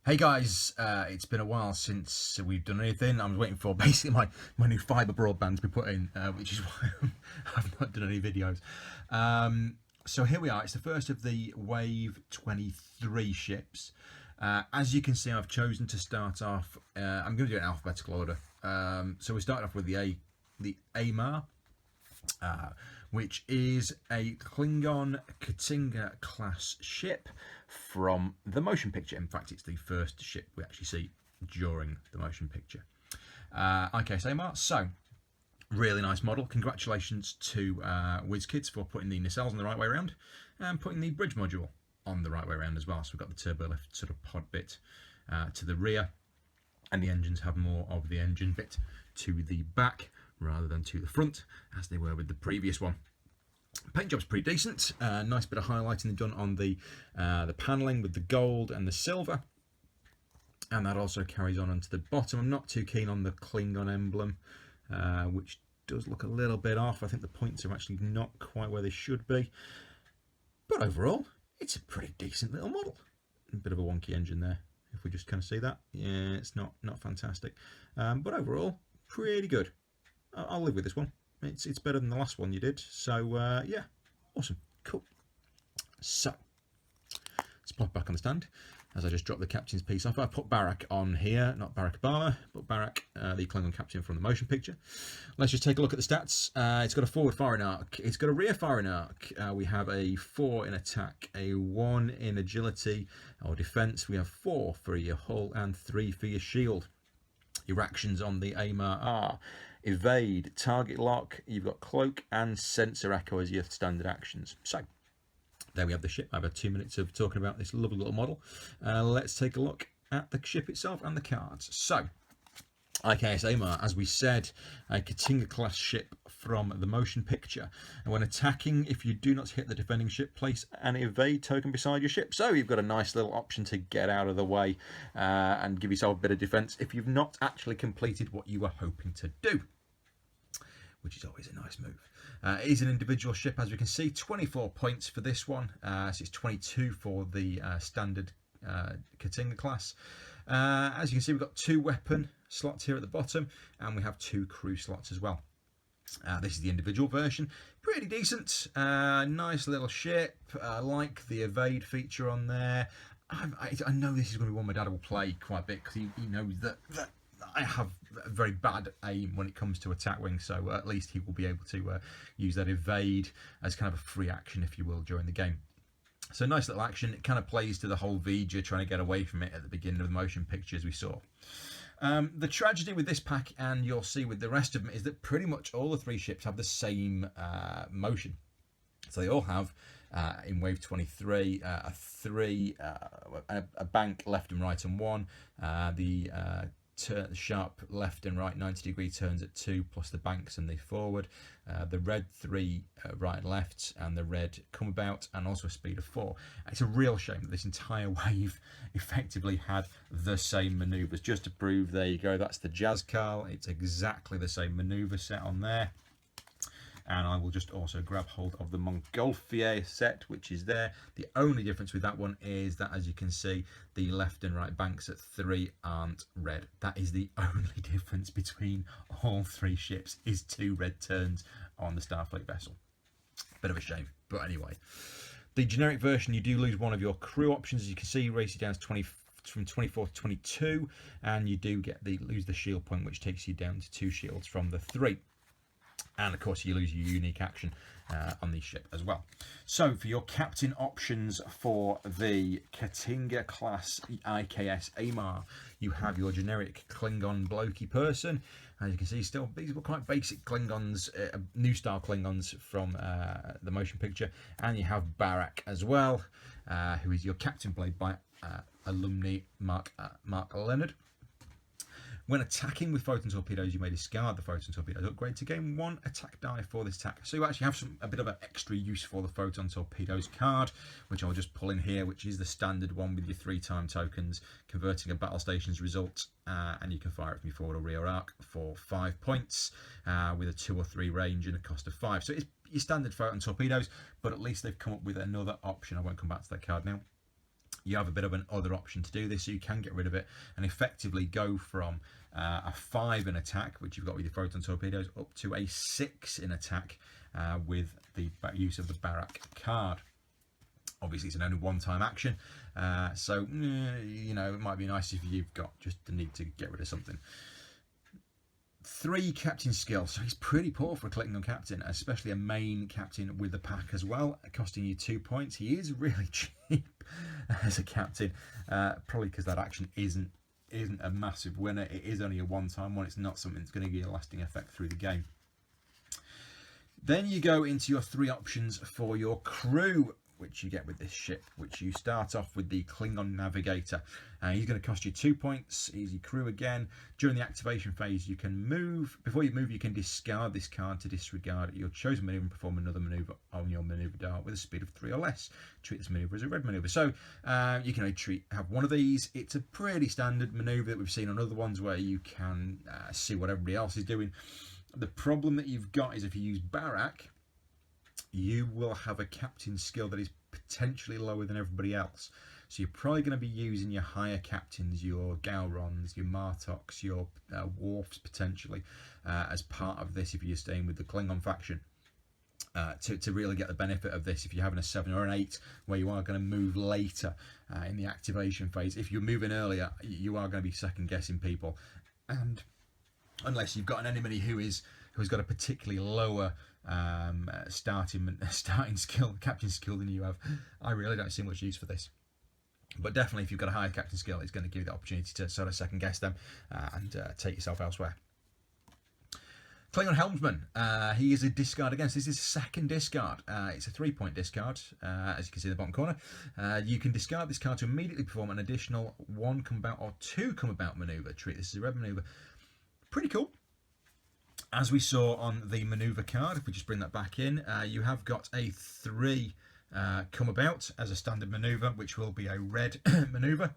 Hey guys, it's been a while since we've done anything. I was waiting for basically my new fibre broadband to be put in, which is why I've not done any videos. So here we are. It's the first of the Wave 23 ships. As you can see, I've chosen to start off. I'm going to do it in alphabetical order. So we started off with the Amar, which is a Klingon K'T'inga Class ship from the motion picture. In fact, it's the first ship we actually see during the motion picture. IKS Amar. So, really nice model. Congratulations to WizKids for putting the nacelles on the right way around and putting the bridge module on the right way around as well. So we've got the turbo lift sort of pod bit to the rear, and the engines have more of the engine bit to the back rather than to the front, as they were with the previous one. Paint job's pretty decent. Nice bit of highlighting done on the panelling with the gold and the silver, and that also carries on onto the bottom. I'm not too keen on the Klingon emblem, which does look a little bit off. I think the points are actually not quite where they should be, but overall it's a pretty decent little model. A bit of a wonky engine there, if we just kind of see that. Yeah, it's not fantastic, but overall pretty good. I'll live with this one. It's better than the last one you did. So yeah, awesome, cool. So let's pop back on the stand as I just dropped the captain's piece off. I put Barack on here, not Barack Obama, but Barack, the Klingon captain from the motion picture. Let's just take a look at the stats. It's got a forward firing arc. It's got a rear firing arc. We have a 4 in attack, a 1 in agility or defense. We have 4 for your hull and 3 for your shield. Your actions on the Amar are evade, target lock, you've got cloak and sensor echo as your standard actions. So there we have the ship. I've had 2 minutes of talking about this lovely little model. Let's take a look at the ship itself and the cards. So IKS Amar, as we said, a K'T'inga Class ship from the motion picture. And when attacking, if you do not hit the defending ship, place an evade token beside your ship. So you've got a nice little option to get out of the way and give yourself a bit of defense if you've not actually completed what you were hoping to do, which is always a nice move. It is an individual ship, as we can see. 24 points for this one. So it's 22 for the standard K'T'inga Class. As you can see, we've got 2 weapon slots here at the bottom, and we have 2 crew slots as well. This is the individual version. Pretty decent. Nice little ship. I like the evade feature on there. I know this is going to be one my dad will play quite a bit, because he knows that I have a very bad aim when it comes to attack wing, so at least he will be able to use that evade as kind of a free action, if you will, during the game. So nice little action. It kind of plays to the whole V'ger trying to get away from it at the beginning of the motion picture, as we saw. The tragedy with this pack, and you'll see with the rest of them, is that pretty much all the 3 ships have the same motion. So they all have, in Wave 23, a bank left and right on 1, the sharp left and right 90-degree turns at 2, plus the banks and the forward, the red 3 right and left, and the red come about, and also a speed of 4. It's a real shame that this entire wave effectively had the same manoeuvres. Just to prove, there you go, that's the Jazzcal. It's exactly the same manoeuvre set on there. And I will just also grab hold of the Montgolfier set, which is there. The only difference with that one is that, as you can see, the left and right banks at 3 aren't red. That is the only difference between all 3 ships, is 2 red turns on the Starfleet vessel. Bit of a shame, but anyway. The generic version, you do lose one of your crew options. As you can see, race you down to 20, from 24 to 22, and you do get lose the shield point, which takes you down to 2 shields from the 3. And of course you lose your unique action on the ship as well. So for your captain options for the K'T'inga Class IKS Amar, you have your generic Klingon blokey person. As you can see, still these were quite basic Klingons, new style Klingons from the motion picture. And you have Barack as well, who is your captain, played by alumni Mark Leonard. When attacking with photon torpedoes, you may discard the photon torpedoes upgrade to gain 1 attack die for this attack. So you actually have a bit of an extra use for the photon torpedoes card, which I'll just pull in here, which is the standard one with your 3-time tokens, converting a battle station's result, and you can fire it from your forward or rear arc for 5 points, with a 2 or 3 range and a cost of 5. So it's your standard photon torpedoes, but at least they've come up with another option. I won't come back to that card now. you have a bit of an other option to do this, so you can get rid of it and effectively go from a 5 in attack, which you've got with your photon torpedoes, up to a 6 in attack with the use of the Barak card. Obviously, it's an only one-time action, so you know, it might be nice if you've got just the need to get rid of something. 3 captain skill, so he's pretty poor for a Klingon captain, especially a main captain with the pack as well, costing you 2 points. He is really cheap as a captain, probably because that action isn't a massive winner. It is only a one-time one. It's not something that's going to give you a lasting effect through the game. Then you go into your 3 options for your crew, which you get with this ship, which you start off with the Klingon Navigator. He's going to cost you 2 points. Easy crew again. During the activation phase, you can move. Before you move, you can discard this card to disregard your chosen maneuver and perform another maneuver on your maneuver dial with a speed of 3 or less. Treat this maneuver as a red maneuver. So you can only have one of these. It's a pretty standard maneuver that we've seen on other ones where you can see what everybody else is doing. The problem that you've got is if you use Barak, you will have a captain skill that is potentially lower than everybody else. So you're probably going to be using your higher captains, your Gaurons, your Martoks, your Worfs potentially, as part of this if you're staying with the Klingon faction. To really get the benefit of this, if you're having a 7 or an 8 where you are going to move later in the activation phase. If you're moving earlier, you are going to be second guessing people, and unless you've got an enemy who's got a particularly lower starting skill, captain skill than you have, I really don't see much use for this. But definitely, if you've got a higher captain skill, it's going to give you the opportunity to sort of second guess them and take yourself elsewhere. Klingon Helmsman, he is a discard against. This is a second discard. It's a 3-point discard, as you can see in the bottom corner. You can discard this card to immediately perform an additional 1 come about or 2 come about maneuver. Treat this as a red maneuver. Pretty cool. As we saw on the maneuver card, if we just bring that back in, you have got a 3 come about as a standard maneuver, which will be a red maneuver.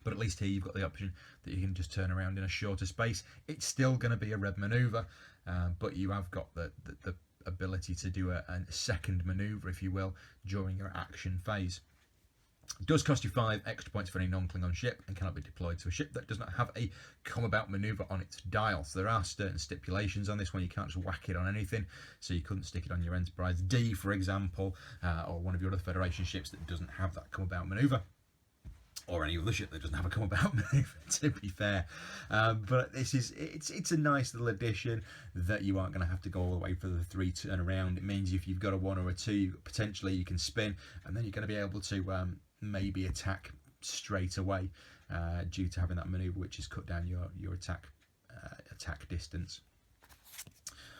But at least here you've got the option that you can just turn around in a shorter space. It's still going to be a red maneuver, but you have got the ability to do a second maneuver, if you will, during your action phase. It does cost you 5 extra points for any non-Klingon ship and cannot be deployed to a ship that does not have a come about maneuver on its dial. So there are certain stipulations on this one. You can't just whack it on anything. So you couldn't stick it on your Enterprise D, for example, or one of your other Federation ships that doesn't have that come about maneuver, or any other ship that doesn't have a come about maneuver, to be fair. But it's a nice little addition that you aren't going to have to go all the way for the 3 turn around. It means if you've got a 1 or a 2, potentially you can spin, and then you're going to be able to maybe attack straight away due to having that maneuver, which has cut down your attack distance.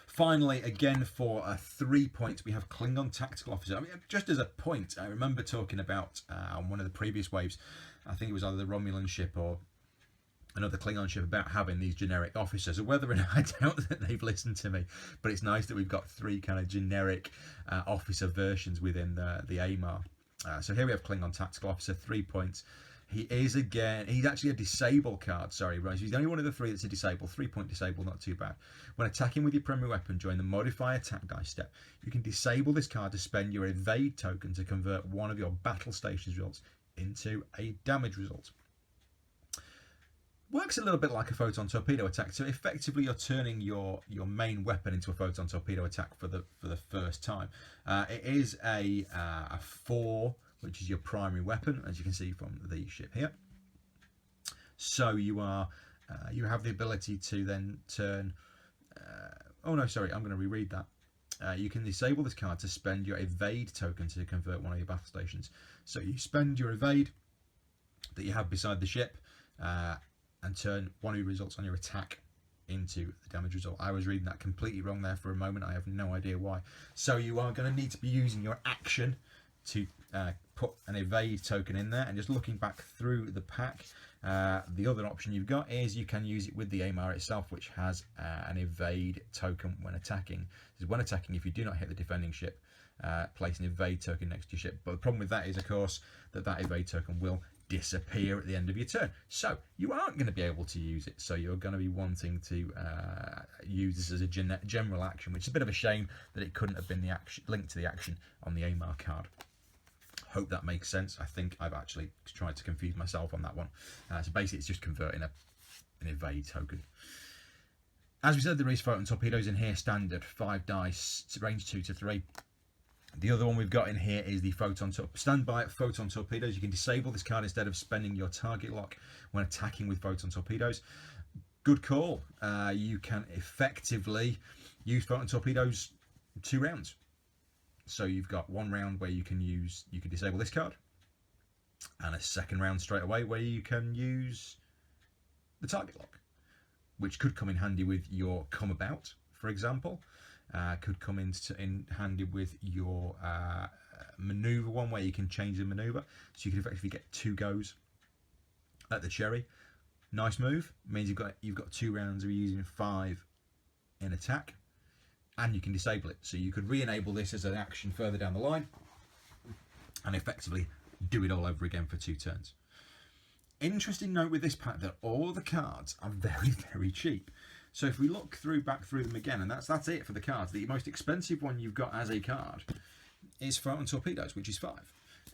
Finally, again for 3 points, we have Klingon Tactical Officer. I mean, just as a point, I remember talking about on one of the previous waves, I think it was either the Romulan ship or another Klingon ship, about having these generic officers, or whether or not, I doubt that they've listened to me, but it's nice that we've got 3 kind of generic officer versions within the Amar. So here we have Klingon Tactical Officer, 3 points. He's actually a disable card, sorry, right? So he's the only one of the 3 that's a disable, 3-point disable, not too bad. When attacking with your primary weapon during the modify attack dice step, you can disable this card to spend your evade token to convert one of your battle stations results into a damage result. Works a little bit like a photon torpedo attack, so effectively you're turning your main weapon into a photon torpedo attack for the first time. It is a 4, which is your primary weapon, as you can see from the ship here. So you have the ability to then turn. Oh no, sorry, I'm going to reread that. You can disable this card to spend your evade token to convert one of your battle stations. So you spend your evade that you have beside the ship and turn one of your results on your attack into the damage result. I was reading that completely wrong there for a moment. I have no idea why. So you are going to need to be using your action to put an evade token in there. And just looking back through the pack, the other option you've got is you can use it with the Amar itself, which has an evade token when attacking. This is when attacking, if you do not hit the defending ship, place an evade token next to your ship. But the problem with that is, of course, that evade token will disappear at the end of your turn, so you aren't going to be able to use it. So you're going to be wanting to use this as a general action, which is a bit of a shame that it couldn't have been the action linked to the action on the Amar card. Hope that makes sense. I think I've actually tried to confuse myself on that one. So basically it's just converting an evade token. As we said, there is photon torpedoes in here, standard 5 dice, range 2 to 3. The other one we've got in here is the standby photon torpedoes. You can disable this card instead of spending your target lock when attacking with photon torpedoes. Good call. You can effectively use photon torpedoes 2 rounds. So you've got 1 round where you can disable this card, and a 2nd round straight away where you can use the target lock, which could come in handy with your come about, for example. Could come in handy with your maneuver one, where you can change the maneuver, so you can effectively get 2 goes at the cherry. Nice move. Means you've got 2 rounds of using 5 in attack, and you can disable it. So you could re-enable this as an action further down the line, and effectively do it all over again for 2 turns. Interesting note with this pack that all the cards are very, very cheap. So if we look back through them again, and that's it for the cards. The most expensive one you've got as a card is photon torpedoes, which is 5.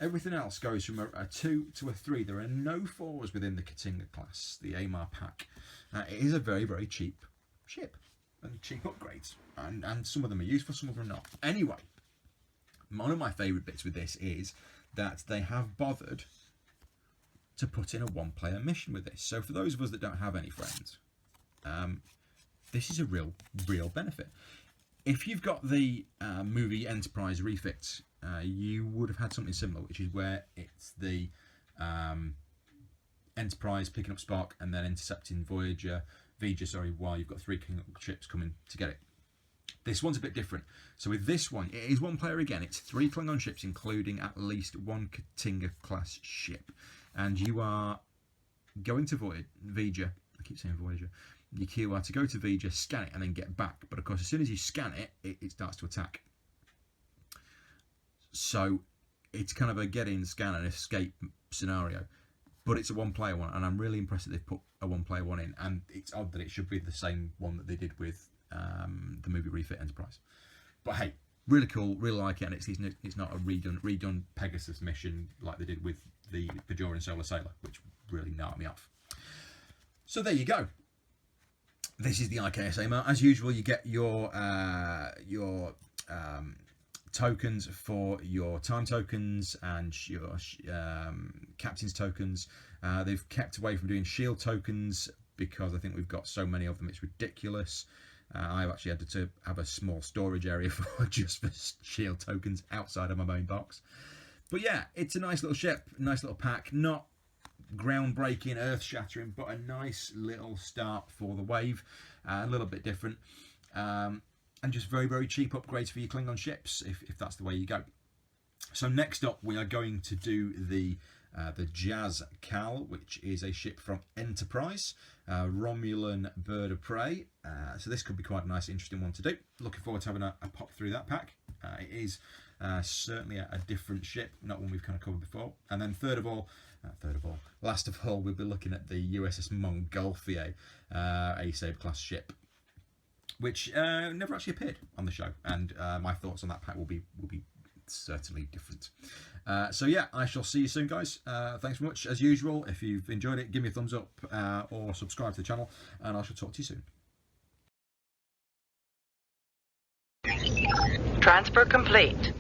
Everything else goes from a 2 to a 3. There are no 4s within the K'T'inga class, the Amar pack. It is a very, very cheap ship and cheap upgrades, and some of them are useful, some of them are not. Anyway, one of my favourite bits with this is that they have bothered to put in a 1-player mission with this. So for those of us that don't have any friends, this is a real benefit. If you've got the movie Enterprise refit, you would have had something similar, which is where it's the Enterprise picking up Spock and then intercepting V'Ger, while you've got 3 Klingon ships coming to get it. This one's a bit different. So with this one, it is 1 player again. It's 3 Klingon ships, including at least 1 K'T'inga Class ship. And you are going to V'Ger. I keep saying Voyager. You are to go to V'Ger, scan it, and then get back. But of course, as soon as you scan it, it starts to attack. So it's kind of a get in, scan, and escape scenario. But it's a 1-player one, and I'm really impressed that they've put a 1-player one in. And it's odd that it should be the same one that they did with the movie refit Enterprise. But hey, really cool, really like it, and it's not a redone Pegasus mission like they did with the Bajoran Solar Sailor, which really knocked me off. So there you go. This is the IKS Amar. As usual, you get your tokens for your time tokens and your captain's tokens. They've kept away from doing shield tokens because I think we've got so many of them, it's ridiculous. I've actually had to have a small storage area for just for shield tokens outside of my main box. But yeah, it's a nice little ship, nice little pack. Not groundbreaking, earth-shattering, but a nice little start for the wave. A little bit different. And just very, very cheap upgrades for your Klingon ships, if that's the way you go. So next up, we are going to do the Jazz Cal, which is a ship from Enterprise, Romulan bird of prey. So this could be quite a nice, interesting one to do. Looking forward to having a pop through that pack. It is certainly a different ship, not one we've kind of covered before. And then last of all, we'll be looking at the USS Montgolfier, a Sabre class ship, which never actually appeared on the show, and my thoughts on that pack will be certainly different. So yeah, I shall see you soon, guys. Thanks very much. As usual, if you've enjoyed it, give me a thumbs up or subscribe to the channel, and I shall talk to you soon. Transfer complete.